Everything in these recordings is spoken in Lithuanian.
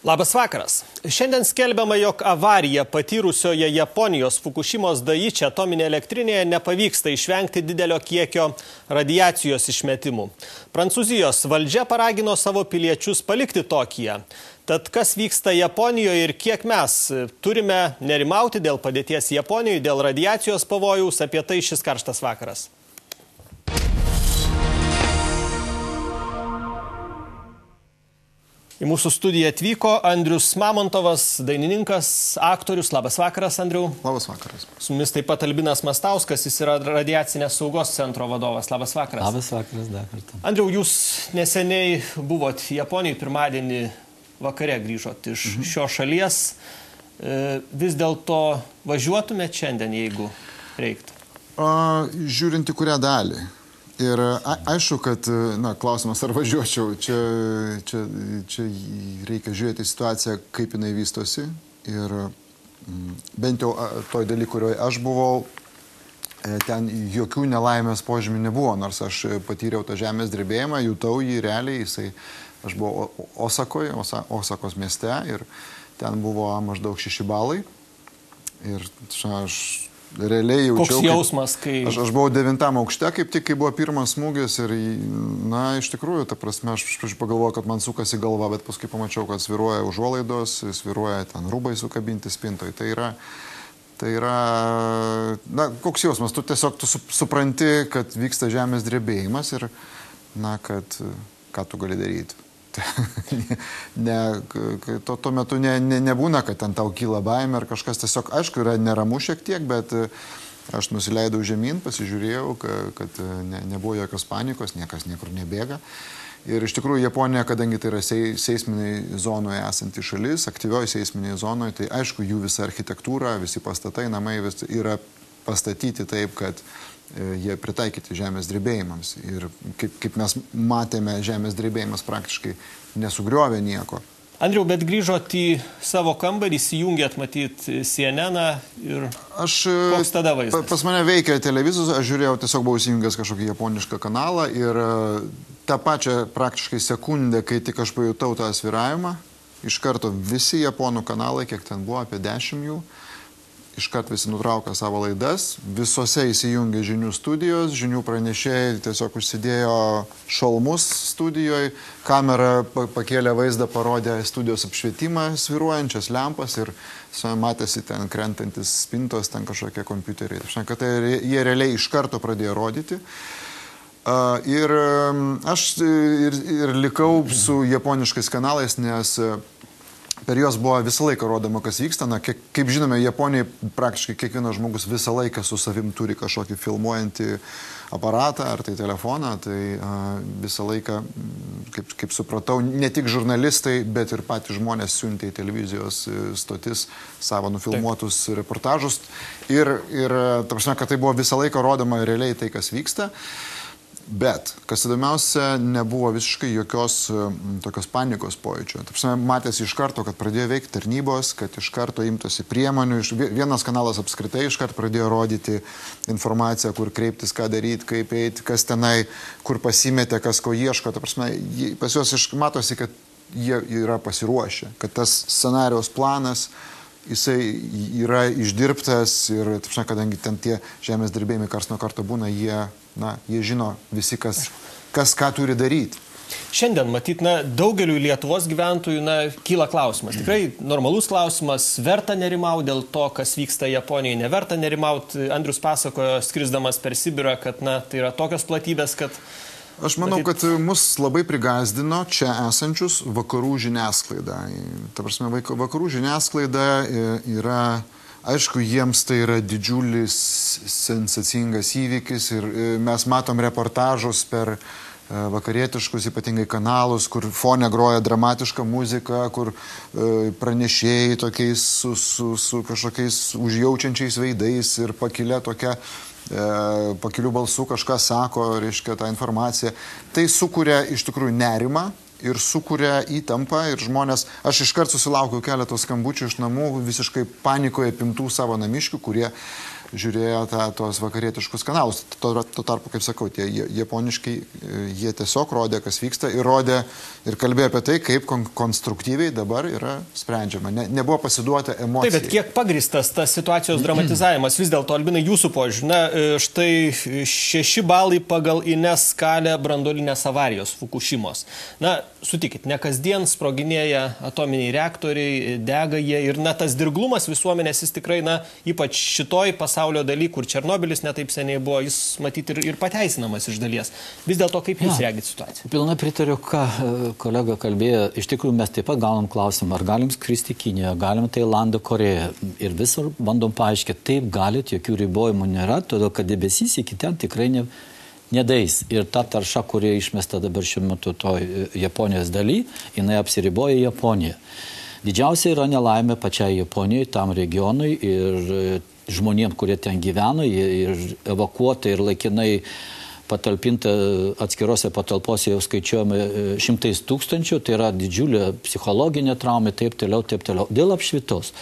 Labas vakaras. Šiandien skelbiama, jog avariją patyrusioje Japonijos Fukushimos Daiichi atominėje elektrinėje nepavyksta išvengti didelio kiekio radiacijos išmetimų. Prancūzijos valdžia paragino savo piliečius palikti Tokiją. Tad kas vyksta Japonijoje ir kiek mes turime nerimauti dėl padėties Japonijoje, dėl radiacijos pavojaus, apie tai šis karštas vakaras. Į mūsų studiją atvyko Andrius Mamontovas, dainininkas, aktorius. Labas vakaras, Andriau. Labas vakaras. Su mumis taip pat Albinas Mastauskas, jis yra radiacinės saugos centro vadovas. Labas vakaras. Labas vakaras, dar kartą. Andriau, jūs neseniai buvot Japonijoje, pirmadienį vakare grįžot iš šios šalies. Vis dėlto važiuotumėt šiandien, jeigu reiktų? Žiūrint į kurią dalį. Ir aišku, kad, klausimas, ar važiuočiau, čia reikia žiūrėti situaciją, kaip jinai vystosi. Ir bent jau toj daly, kurioje aš buvau, ten jokių nelaimės požymių nebuvo, nors aš patyriau tą žemės drebėjimą, jutau jį realiai, aš buvau Osakos mieste ir ten buvo maždaug 6 balai. Ir aš realiai jaučiau, koks jausmas, kai... Aš buvau 9 aukšte, kaip tik, kai buvo pirmas smūgis ir, iš tikrųjų, ta prasme, aš pagalvojau, kad man sukasi galva, bet paskui pamačiau, kad sviruoja užuolaidos, sviruoja ten rūbai sukabinti spintoj. Tai yra, koks jausmas, tu tiesiog supranti, kad vyksta žemės drebėjimas ir, kad ką tu gali daryti. Tuo metu nebūna, kad ten tau kyla baimė ar kažkas, tiesiog, aišku, yra neramu šiek tiek, bet aš nusileidau žemyn, pasižiūrėjau, kad nebuvo jokios panikos, niekas niekur nebėga. Ir iš tikrųjų Japonija, kadangi tai yra seisminiai zonoje esanti šalis, aktyvioji seisminiai zonoje, tai aišku, jų visa architektūra, visi pastatai, namai yra pastatyti taip, kad jie pritaikyti žemės drebėjimams. Ir kaip mes matėme, žemės drebėjimas praktiškai nesugriovė nieko. Andriau, bet grįžot į savo kambarį, įsijungėt matyti CNN-ą ir koks tada vaizdas? Pas mane veikia televizorius, aš žiūrėjau, tiesiog buvau įsijungęs kažkokį japonišką kanalą ir tą pačią praktiškai sekundę, kai tik aš pajutau tą svyravimą, iš karto visi japonų kanalai, kiek ten buvo, apie 10 jų, iškart visi nutraukė savo laidas, visose įsijungė žinių studijos, žinių pranešėjai tiesiog užsidėjo šalmus studijoje, kamera pakėlė vaizdą, parodė studijos apšvietimą, svyruojančias lempas ir matėsi ten krentantis spintos, ten kažkokie kompiuteriai. Kad jie realiai iš karto pradėjo rodyti. Ir aš ir likau su japoniškais kanalais, nes per juos buvo visą laiką rodoma, kas vyksta. Kaip žinome, Japonijai praktiškai kiekvienas žmogus visą laiką su savim turi kažkokį filmuojantį aparatą ar tai telefoną. Tai visą laiką, kaip supratau, ne tik žurnalistai, bet ir patys žmonės siuntė į televizijos stotis savo nufilmuotus reportažus. Ir ta prasme, kad tai buvo visą laiką rodoma realiai tai, kas vyksta. Bet, kas įdomiausia, nebuvo visiškai jokios tokios panikos pojūčio. Matėsi iš karto, kad pradėjo veikti tarnybos, kad iš karto imtosi priemonių. Vienas kanalas apskritai iš karto pradėjo rodyti informaciją, kur kreiptis, ką daryti, kaip eiti, kas tenai, kur pasimetė, kas ko ieško. Pas juos matosi, kad jie yra pasiruošę, kad tas scenarijos planas jisai yra išdirbtas ir, kadangi ten tie žemės drebėjimai karts nuo karto būna, jie žino visi, kas ką turi daryti. Šiandien, matyt, daugeliu Lietuvos gyventojų kyla klausimas. Tikrai normalus klausimas, verta nerimauti dėl to, kas vyksta Japonijoje, neverta nerimauti. Andrius pasakojo, skrisdamas per Sibirą, kad tai yra tokios platybės, kad... Aš manau, kad mus labai prigazdino čia esančius vakarų žiniasklaidą. Ta prasme, vakarų žiniasklaida yra, aišku, jiems tai yra didžiulis sensacingas įvykis ir mes matom reportažus per vakarietiškus ypatingai kanalus, kur fone groja dramatiška muzika, kur pranešėjai tokiais su kažkokiais užjaučiančiais veidais ir pakilę tokia pakilių balsų kažką sako, reiškia, tą informaciją. Tai sukuria iš tikrųjų nerimą ir sukuria įtampą ir žmonės, aš iškart susilaukiau keletos skambučių iš namų visiškai panikoje apimtų savo namiškių, kurie žiūrėjo tos vakarietiškus kanalus. Tuo tarpu, kaip sakau, tie japoniškai, jie tiesiog rodė, kas vyksta ir rodė ir kalbėjo apie tai, kaip konstruktyviai dabar yra sprendžiama. Nebuvo pasiduota emocijai. Taip, bet kiek pagristas tas situacijos dramatizavimas? Vis dėlto, Albinai, jūsų požiūrį. Na, štai 6 balai pagal INES skalę branduolinės avarijos Fukushimos. Na, sutikit, ne kasdien sproginėja atominiai reaktoriai, dega jie ir na, tas dirglumas visuomenės jis tikrai, na, ypač šitoj pasaulio daly, kur Černobylis netaip seniai buvo, jis matyti ir pateisinamas iš dalies. Vis dėlto, kaip jūs regit situaciją? Pilnai pritariu, ką kolega kalbėjo. Iš tikrųjų, mes taip pat gaunam klausimą, ar galim skristi į Kiniją, galim Tailandą, Koreją. Ir visur bandom paaiškinti, taip galit, jokių ribojimų nėra, todėl kad debesys iki ten tikrai nedaeis. Ir ta tarša, kurie išmesta dabar šiuo metu to Japonijos daly, jinai apsiriboja Japoniją. Didžiausia yra nelaimė pačiai Japonijai, tam regionui ir žmonėms, kurie ten gyvena, ir evakuota ir laikinai patalpinta atskirose patalpose jau skaičiuojame 100 000, tai yra didžiulė psichologinė trauma, taip toliau, taip toliau. Dėl apšvitos.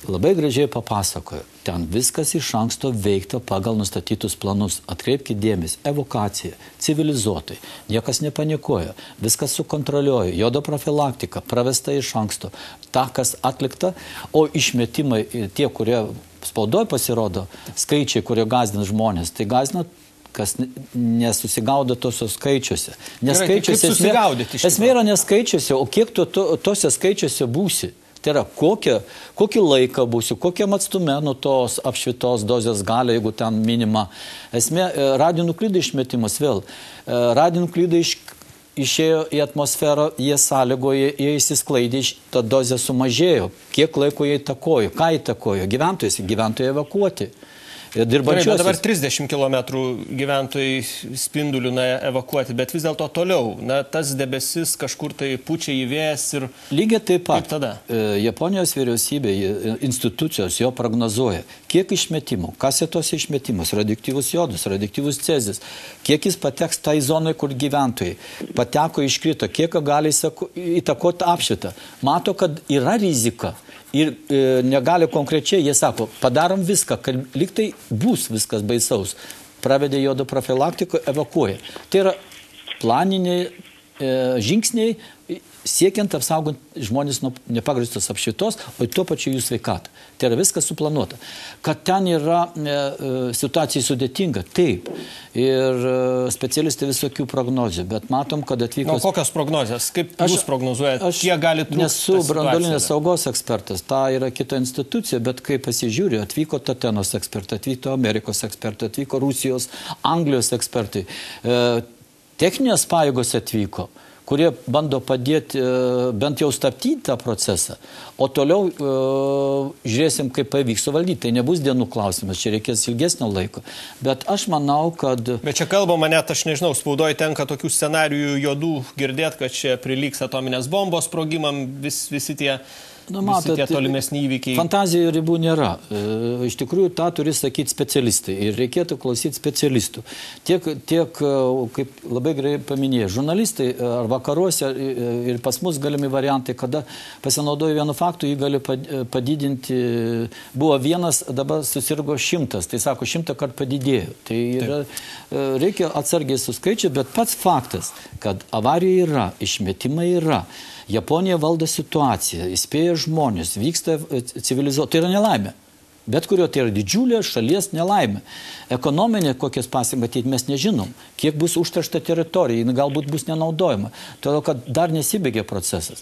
Labai gražiai papasakojo. Ten viskas iš anksto veikta pagal nustatytus planus. Atkreipkite dėmesį. Evakuacija. Civilizuotai. Niekas nepanikuoja. Viskas sukontroliuoja. Jodo profilaktika. Pravesta iš anksto. Ta, kas atlikta. O išmetimai, tie, kurie spaudoj pasirodo, skaičiai, kurie gazdina žmonės, tai gazdina kas nesusigaudo tose skaičiuose. Esmė yra neskaičiuose, o kiek tose skaičiuose būsi. Tai yra, kokį laiką būsiu, kokiam atstume nuo tos apšvitos dozės gali, jeigu ten minima. Esmė, radionuklidai išmetimas vėl. Radionuklidai išėjo į atmosferą, jie sąlygoje, jie įsisklaidė, ta dozė sumažėjo. Kiek laiko jie įtakojo, ką įtakojo? Gyventojai evakuoti. Gerai, bet dabar 30 km gyventojai spindulių evakuoti, bet vis dėlto toliau. Na, tas debesis kažkur tai pučia į vėjas ir... Lygiai taip pat. Kaip tada? Japonijos vyriausybė, institucijos jo prognozuoja, kiek išmetimų, kas į tos išmetimus, radioaktyvus jodas, radioaktyvus cezis, kiek jis pateks tai zonai, kur gyventojai pateko, iškrito, kiek gali įtakoti apšvitą. Mato, kad yra rizika. Ir negali konkrečiai, jie sako, padarom viską, kad liktai bus viskas baisaus. Pravedė jodo profilaktiką, evakuoja. Tai yra planiniai žingsniai, siekiant apsaugoti žmonės nuo nepagristos apšvitos, o tuo pačiu jų sveikatą. Tai yra viskas suplanuota. Kad ten yra situacija sudėtinga, taip. Ir specialistai visokių prognozių, bet matom, kad atvyko... O kokios prognozės? Kaip jūs prognozuojate? Kiek gali trūkti? Nesu branduolinės saugos ekspertas, ta yra kita institucija, bet kai pasižiūrė, atvyko Tatenos ekspertai, atvyko Amerikos ekspertai, atvyko Rusijos, Anglijos ekspertai. Techninės pajėgos atvyko, kurie bando padėti bent jau stabdyti tą procesą, o toliau žiūrėsim, kaip pavyks suvaldyti. Tai nebus dienų klausimas, čia reikės ilgesnio laiko. Bet aš manau, kad... Bet čia kalbama net, aš nežinau, spaudoje tenka tokių scenarijų juodų girdėti, kad čia prilygs atominės bombos sprogimam, visi tie tolimesni įvykiai. Fantazijų ribų nėra. Iš tikrųjų, tą turi sakyti specialistai ir reikėtų klausyti specialistų. Tiek, kaip labai gerai paminėjo, žurnalistai ar vakaruose ir pas mus galimi variantai, kada pasinaudoja vienu faktu, jį gali padidinti. Buvo 1, dabar susirgo 100, tai sako 100 kart padidėjo. Tai yra, reikia atsargiai suskaičiuoti, bet pats faktas, kad avarija yra, išmetimai yra. Japonija valdo situaciją, įspėja žmonės, vyksta civilizuoti. Tai yra nelaimė. Bet kurio tai yra didžiulė šalies nelaimė. Ekonominė, kokias pasiekmes matyti, mes nežinom. Kiek bus užteršta teritorija, galbūt bus nenaudojama. Todėl, kad dar nesibaigė procesas.